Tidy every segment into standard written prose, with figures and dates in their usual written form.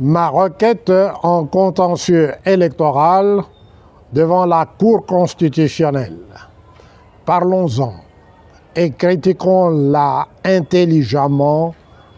ma requête en contentieux électoral devant la Cour constitutionnelle. Parlons-en et critiquons-la intelligemment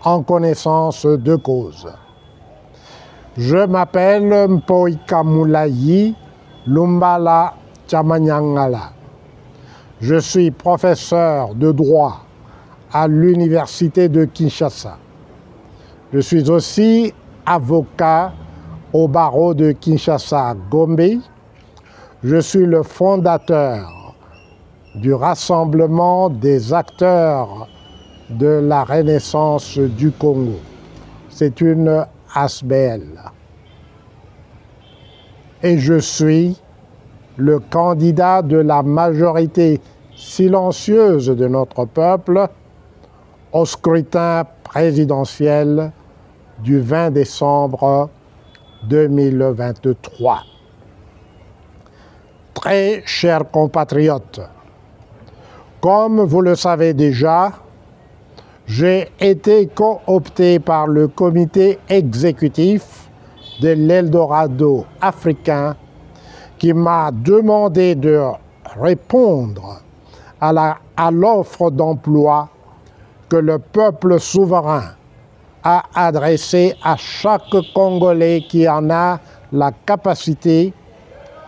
en connaissance de cause. Je m'appelle Mpoika Moulayi Lumbala Tchamanyangala. Je suis professeur de droit à l'Université de Kinshasa. Je suis aussi avocat au barreau de Kinshasa-Gombe. Je suis le fondateur du Rassemblement des acteurs de la Renaissance du Congo. C'est une ASBL. Et je suis le candidat de la majorité silencieuse de notre peuple au scrutin présidentiel du 20 décembre 2023. Très chers compatriotes, comme vous le savez déjà, j'ai été coopté par le comité exécutif de l'Eldorado africain qui m'a demandé de répondre à l'offre d'emploi que le peuple souverain a adressée à chaque Congolais qui en a la capacité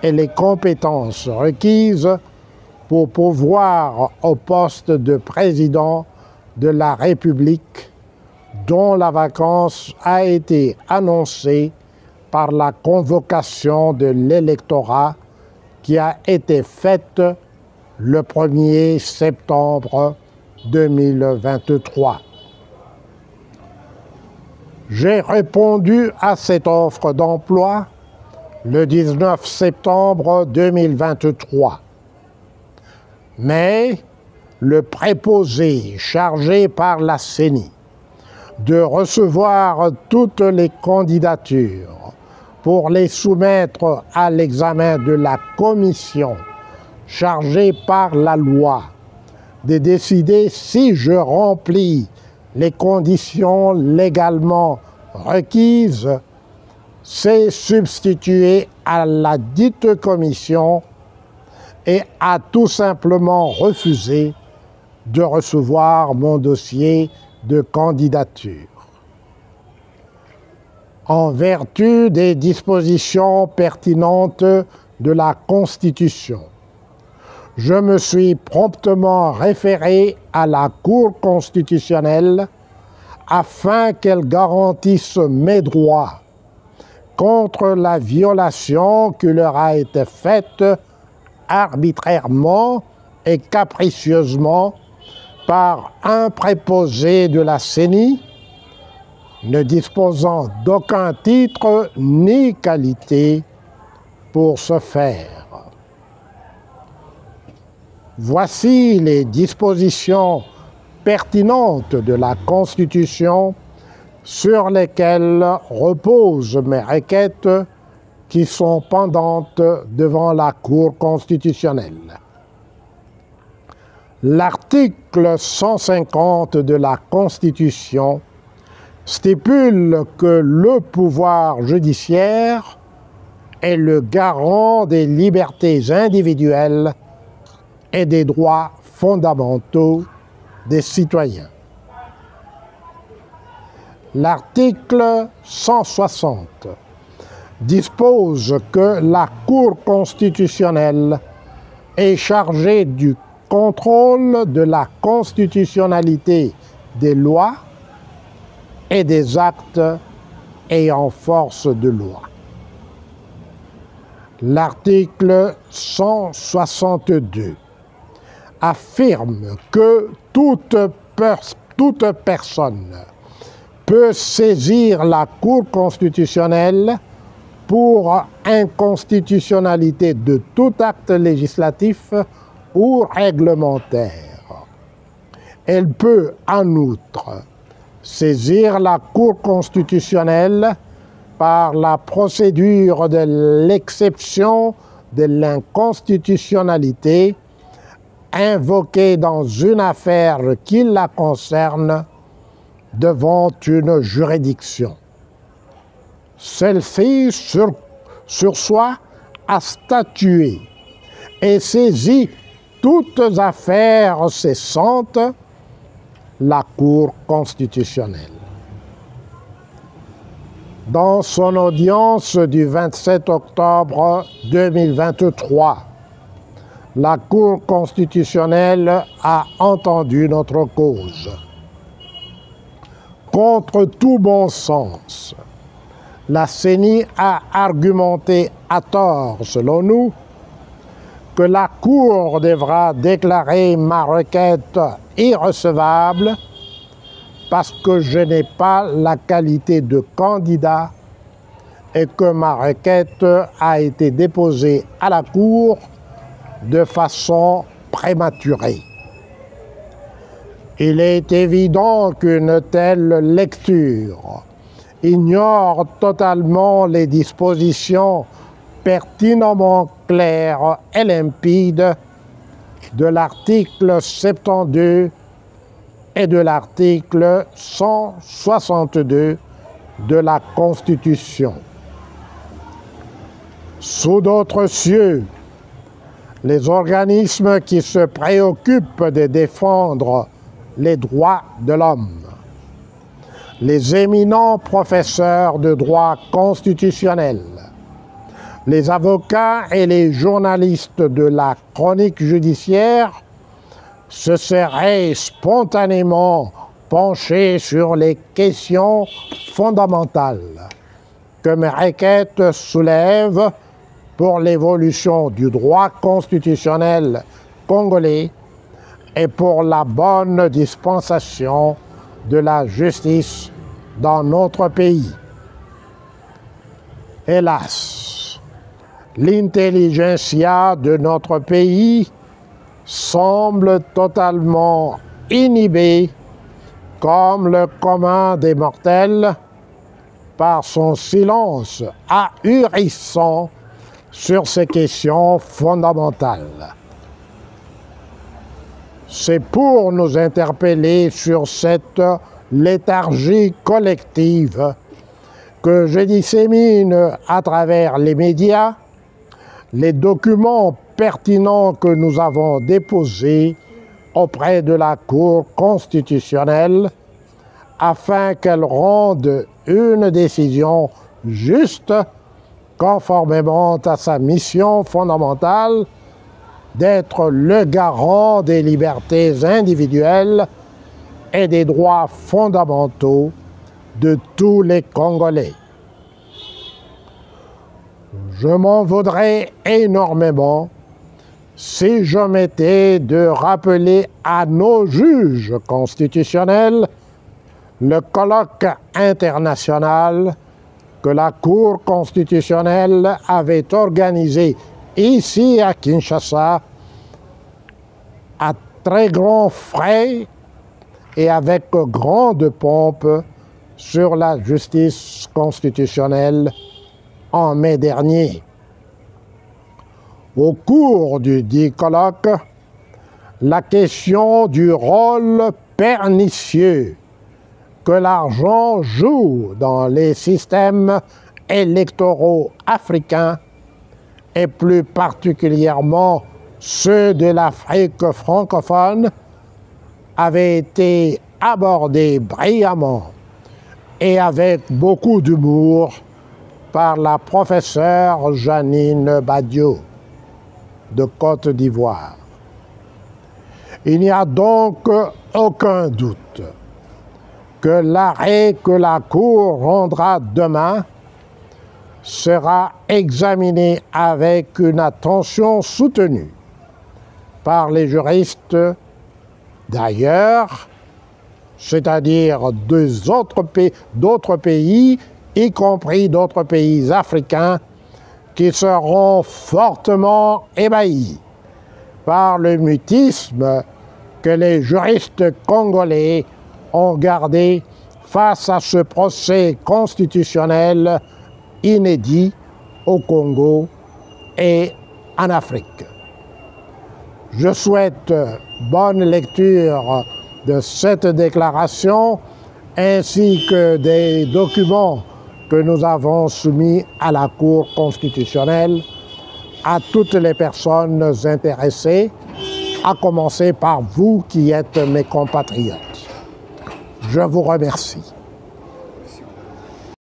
et les compétences requises pour pourvoir au poste de président de la République dont la vacance a été annoncée par la convocation de l'électorat qui a été faite le 1er septembre 2023. J'ai répondu à cette offre d'emploi le 19 septembre 2023. Mais le préposé chargé par la CENI de recevoir toutes les candidatures pour les soumettre à l'examen de la commission chargée par la loi de décider si je remplis les conditions légalement requises, s'est substitué à la dite commission et a tout simplement refusé de recevoir mon dossier de candidature. En vertu des dispositions pertinentes de la Constitution, je me suis promptement référé à la Cour constitutionnelle afin qu'elle garantisse mes droits contre la violation qui leur a été faite arbitrairement et capricieusement par un préposé de la CENI ne disposant d'aucun titre ni qualité pour ce faire. Voici les dispositions pertinentes de la Constitution sur lesquelles reposent mes requêtes qui sont pendantes devant la Cour constitutionnelle. L'article 150 de la Constitution stipule que le pouvoir judiciaire est le garant des libertés individuelles et des droits fondamentaux des citoyens. L'article 160 dispose que la Cour constitutionnelle est chargée du contrôle de la constitutionnalité des lois et des actes ayant force de loi. L'article 162 affirme que toute personne peut saisir la Cour constitutionnelle pour inconstitutionnalité de tout acte législatif ou réglementaire. Elle peut en outre saisir la Cour constitutionnelle par la procédure de l'exception de l'inconstitutionnalité invoquée dans une affaire qui la concerne devant une juridiction. celle-ci sursoit à statuer et saisit toutes affaires cessantes la Cour constitutionnelle. Dans son audience du 27 octobre 2023, la Cour constitutionnelle a entendu notre cause. Contre tout bon sens, la CENI a argumenté à tort, selon nous, que la Cour devra déclarer ma requête irrecevable parce que je n'ai pas la qualité de candidat et que ma requête a été déposée à la Cour de façon prématurée. Il est évident qu'une telle lecture ignore totalement les dispositions pertinemment claires et limpides de l'article 72 et de l'article 162 de la Constitution. Sous d'autres cieux, les organismes qui se préoccupent de défendre les droits de l'homme, les éminents professeurs de droit constitutionnel, les avocats et les journalistes de la chronique judiciaire se seraient spontanément penchés sur les questions fondamentales que mes requêtes soulèvent pour l'évolution du droit constitutionnel congolais et pour la bonne dispensation de la justice dans notre pays. Hélas, l'intelligentsia de notre pays semble totalement inhibée, comme le commun des mortels, par son silence ahurissant sur ces questions fondamentales. C'est pour nous interpeller sur cette léthargie collective que je dissémine à travers les médias les documents pertinents que nous avons déposés auprès de la Cour constitutionnelle afin qu'elle rende une décision juste conformément à sa mission fondamentale d'être le garant des libertés individuelles et des droits fondamentaux de tous les Congolais. Je m'en voudrais énormément si je m'étais de rappeler à nos juges constitutionnels le colloque international que la Cour constitutionnelle avait organisé ici à Kinshasa à très grands frais et avec grande pompe sur la justice constitutionnelle en mai dernier. Au cours du dit colloque, la question du rôle pernicieux que l'argent joue dans les systèmes électoraux africains et plus particulièrement ceux de l'Afrique francophone avait été abordée brillamment et avec beaucoup d'humour par la professeure Janine Badiou de Côte d'Ivoire. Il n'y a donc aucun doute que l'arrêt que la Cour rendra demain sera examiné avec une attention soutenue par les juristes d'ailleurs, c'est-à-dire d'autres pays, y compris d'autres pays africains, qui seront fortement ébahis par le mutisme que les juristes congolais ont gardé face à ce procès constitutionnel inédit au Congo et en Afrique. Je souhaite bonne lecture de cette déclaration ainsi que des documents que nous avons soumis à la Cour constitutionnelle à toutes les personnes intéressées, à commencer par vous qui êtes mes compatriotes. Je vous remercie.